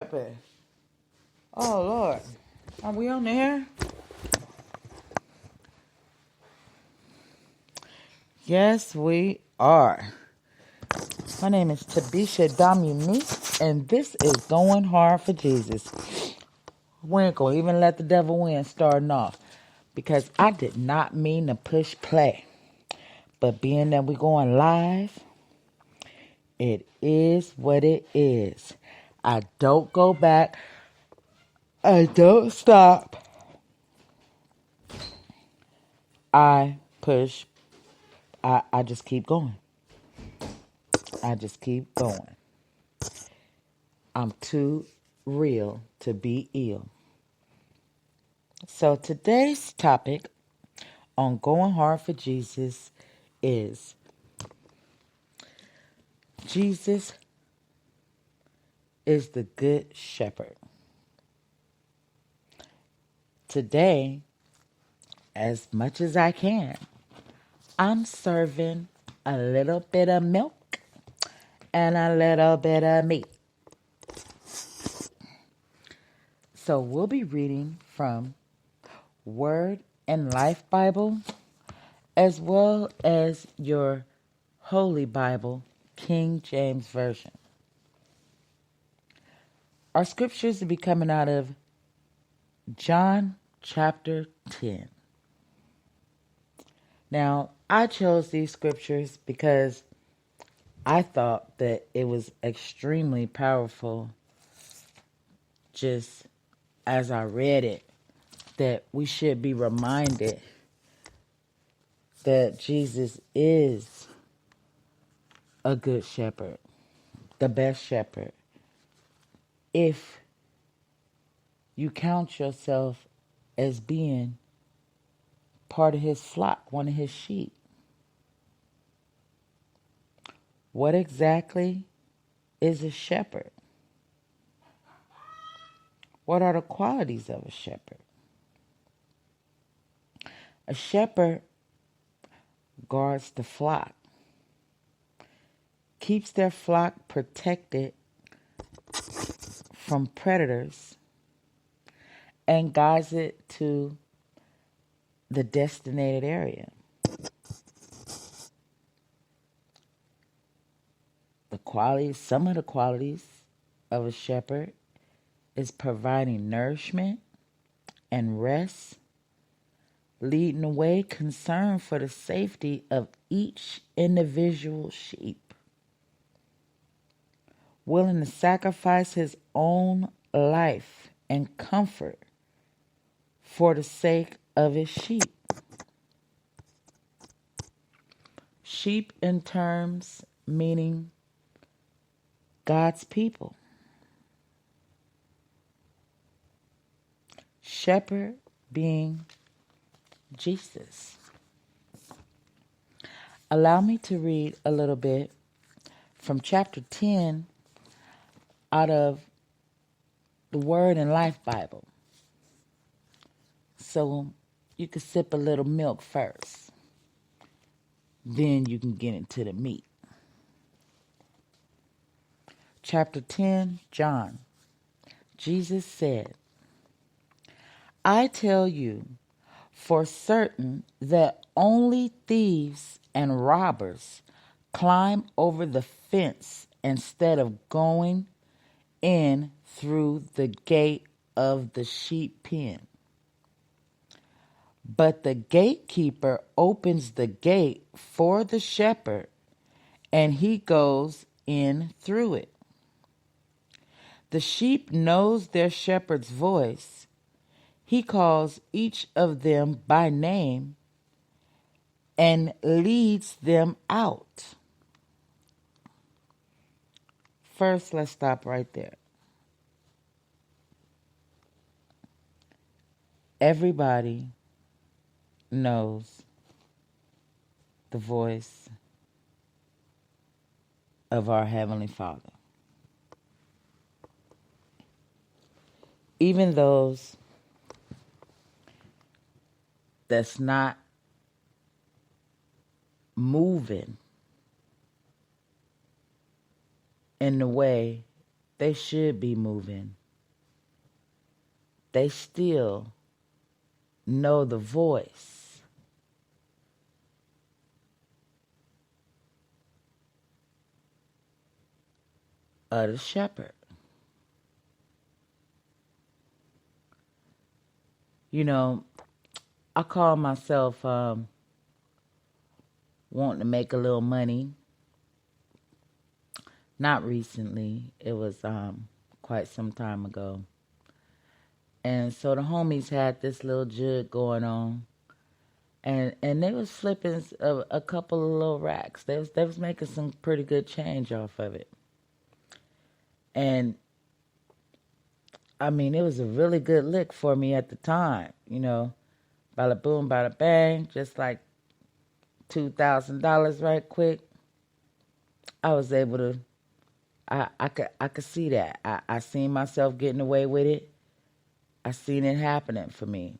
Oh Lord, are we on there? Yes, we are. My name is Tabisha Dominique, and this is Going Hard for Jesus. We ain't gonna even let the devil win starting off because I did not mean to push play. But being that we're going live, it is what it is. I don't go back. I don't stop. I push. I just keep going. I just keep going. I'm too real to be ill. So today's topic on Going Hard for Jesus is Jesus is the good shepherd. Today, as much as I can, I'm serving a little bit of milk and a little bit of meat. So we'll be reading from Word and Life Bible as well as your Holy Bible, King James Version. Our scriptures will be coming out of John chapter 10. Now, I chose these scriptures because I thought that it was extremely powerful just as I read it, that we should be reminded that Jesus is a good shepherd, the best shepherd. If you count yourself as being part of his flock, one of his sheep, what exactly is a shepherd? What are the qualities of a shepherd? A shepherd guards the flock, keeps their flock protected from predators, and guides it to the designated area. Some of the qualities of a shepherd is providing nourishment and rest, leading the way, concern for the safety of each individual sheep, willing to sacrifice his own life and comfort for the sake of his sheep. Sheep in terms meaning God's people. Shepherd being Jesus. Allow me to read a little bit from chapter 10 out of the Word and Life Bible. So you can sip a little milk first. Then you can get into the meat. Chapter 10, John. Jesus said, I tell you for certain that only thieves and robbers climb over the fence instead of going in through the gate of the sheep pen. But the gatekeeper opens the gate for the shepherd, and he goes in through it. The sheep knows their shepherd's voice. He calls each of them by name and leads them out. First, let's stop right there. Everybody knows the voice of our Heavenly Father. Even those that's not moving in the way they should be moving. They still know the voice of the shepherd. You know, I call myself wanting to make a little money. Not recently. It was quite some time ago. And so the homies had this little jug going on. And they was flipping a couple of little racks. They was making some pretty good change off of it. And I mean, it was a really good lick for me at the time, you know. Bada boom, bada bang, just like $2,000 right quick. I was able to, I could see that. I seen myself getting away with it. I seen it happening for me.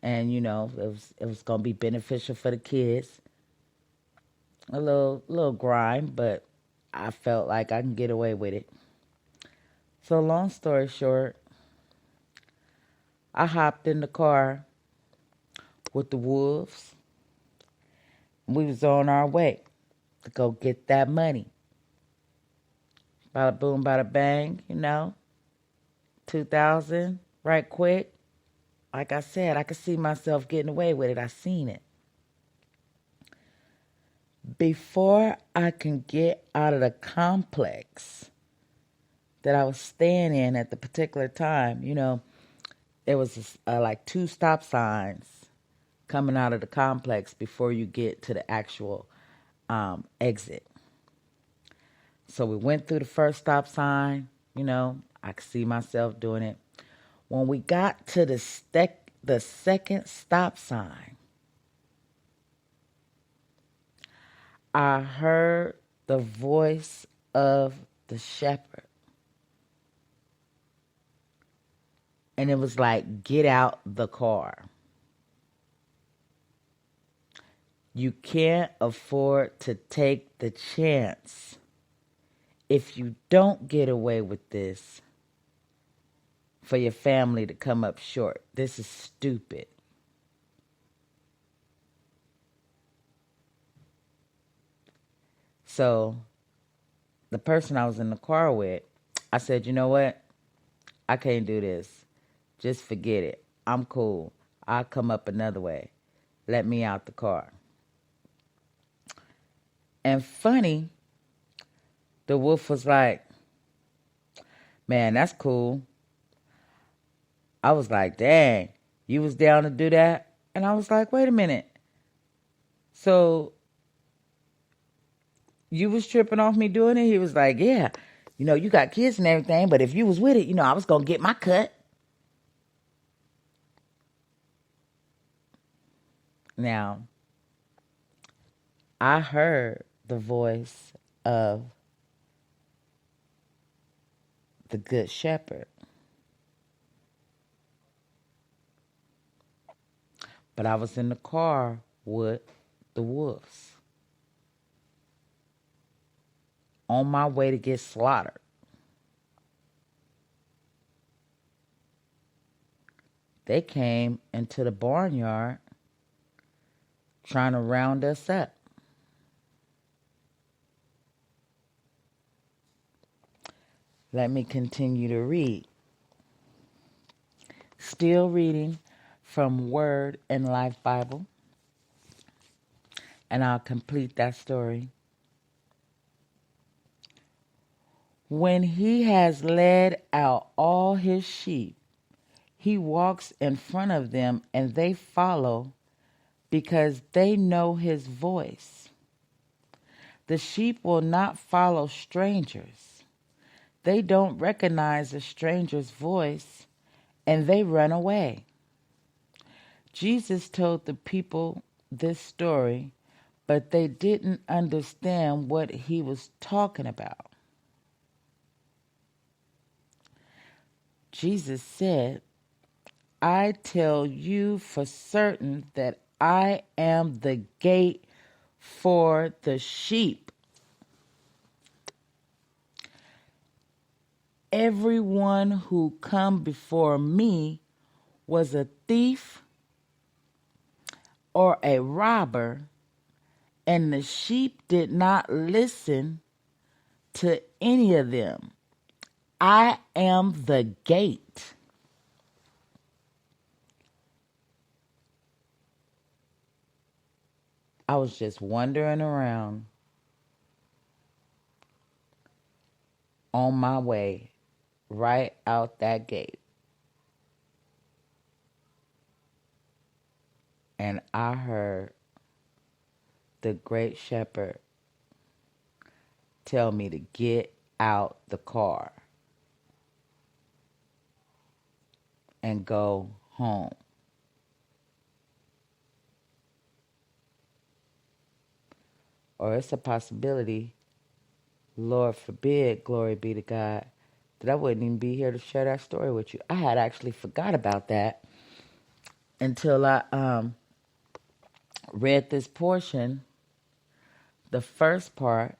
And, you know, it was going to be beneficial for the kids. A little grind, but I felt like I can get away with it. So long story short, I hopped in the car with the wolves. We was on our way to go get that money. Bada boom, bada bang, you know. 2,000 right quick. Like I said, I could see myself getting away with it. I seen it. Before I can get out of the complex that I was staying in at the particular time, you know, there was like 2 stop signs coming out of the complex before you get to the actual exit. So we went through the first stop sign, you know, I could see myself doing it. When we got to the second stop sign, I heard the voice of the shepherd. And it was like, get out the car. You can't afford to take the chance. If you don't get away with this, for your family to come up short. This is stupid. So the person I was in the car with, I said, you know what? I can't do this. Just forget it. I'm cool. I'll come up another way. Let me out the car. And funny, the wolf was like, man, that's cool. I was like, dang, you was down to do that? And I was like, wait a minute. So you was tripping off me doing it? He was like, yeah, you know, you got kids and everything, but if you was with it, you know, I was going to get my cut. Now, I heard the voice of the Good Shepherd. But I was in the car with the wolves on my way to get slaughtered. They came into the barnyard trying to round us up. Let me continue to read. Still reading from Word and Life Bible. And I'll complete that story. When he has led out all his sheep, he walks in front of them and they follow because they know his voice. The sheep will not follow strangers. They don't recognize a stranger's voice and they run away. Jesus told the people this story, but they didn't understand what he was talking about. Jesus said, I tell you for certain that I am the gate for the sheep. everyone who come before me was a thief or a robber, and the sheep did not listen to any of them. I am the gate. I was just wandering around on my way right out that gate. And I heard the great shepherd tell me to get out the car and go home. Or it's a possibility, Lord forbid, glory be to God, that I wouldn't even be here to share that story with you. I had actually forgot about that until I read this portion, the first part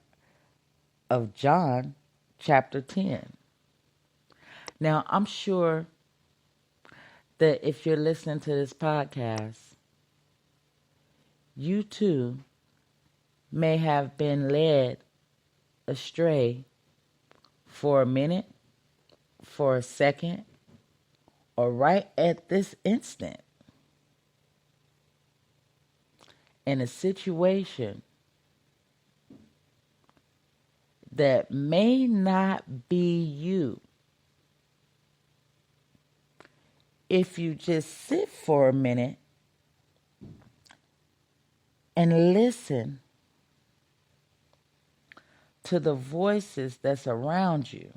of John chapter 10. Now, I'm sure that if you're listening to this podcast, you too may have been led astray for a minute, for a second, or right at this instant in a situation that may not be you. If you just sit for a minute and listen to the voices that's around you,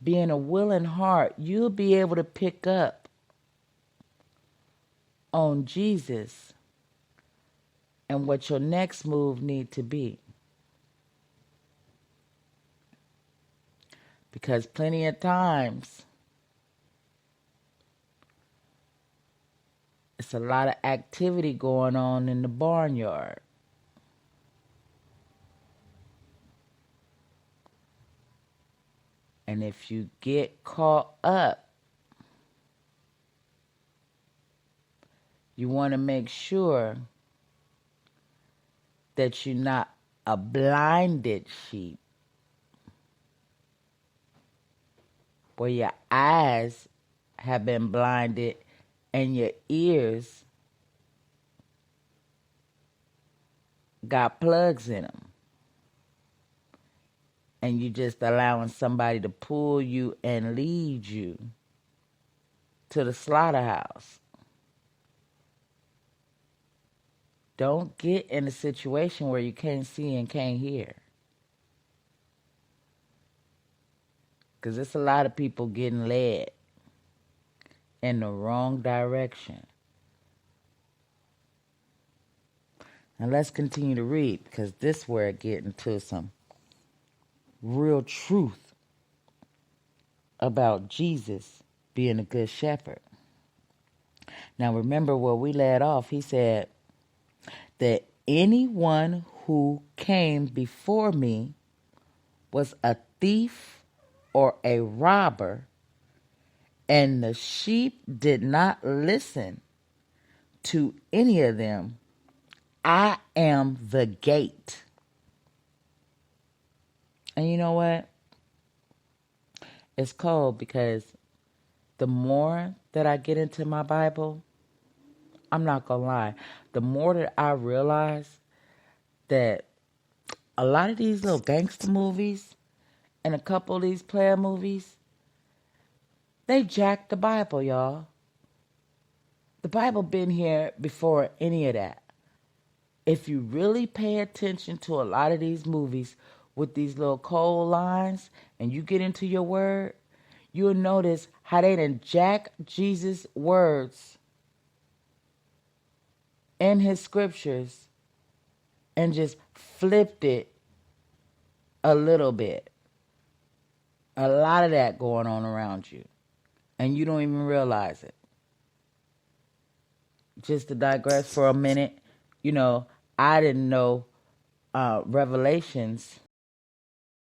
being a willing heart, you'll be able to pick up on Jesus and what your next move need to be. Because plenty of times, it's a lot of activity going on in the barnyard. And if you get caught up, you want to make sure that you're not a blinded sheep, where your eyes have been blinded and your ears got plugs in them. And you just allowing somebody to pull you and lead you to the slaughterhouse. Don't get in a situation where you can't see and can't hear. Because there's a lot of people getting led in the wrong direction. Now let's continue to read, because this is where it gets into some real truth about Jesus being a good shepherd. Now remember where we led off. He said that anyone who came before me was a thief or a robber, and the sheep did not listen to any of them. I am the gate. And you know what? It's cold because the more that I get into my Bible, I'm not going to lie, the more that I realize that a lot of these little gangster movies and a couple of these player movies, they jacked the Bible, y'all. The Bible been here before any of that. If you really pay attention to a lot of these movies with these little cold lines and you get into your word, you'll notice how they done jack Jesus' words in his scriptures and just flipped it a little bit. A lot of that going on around you, and you don't even realize it. Just to digress for a minute, I didn't know Revelations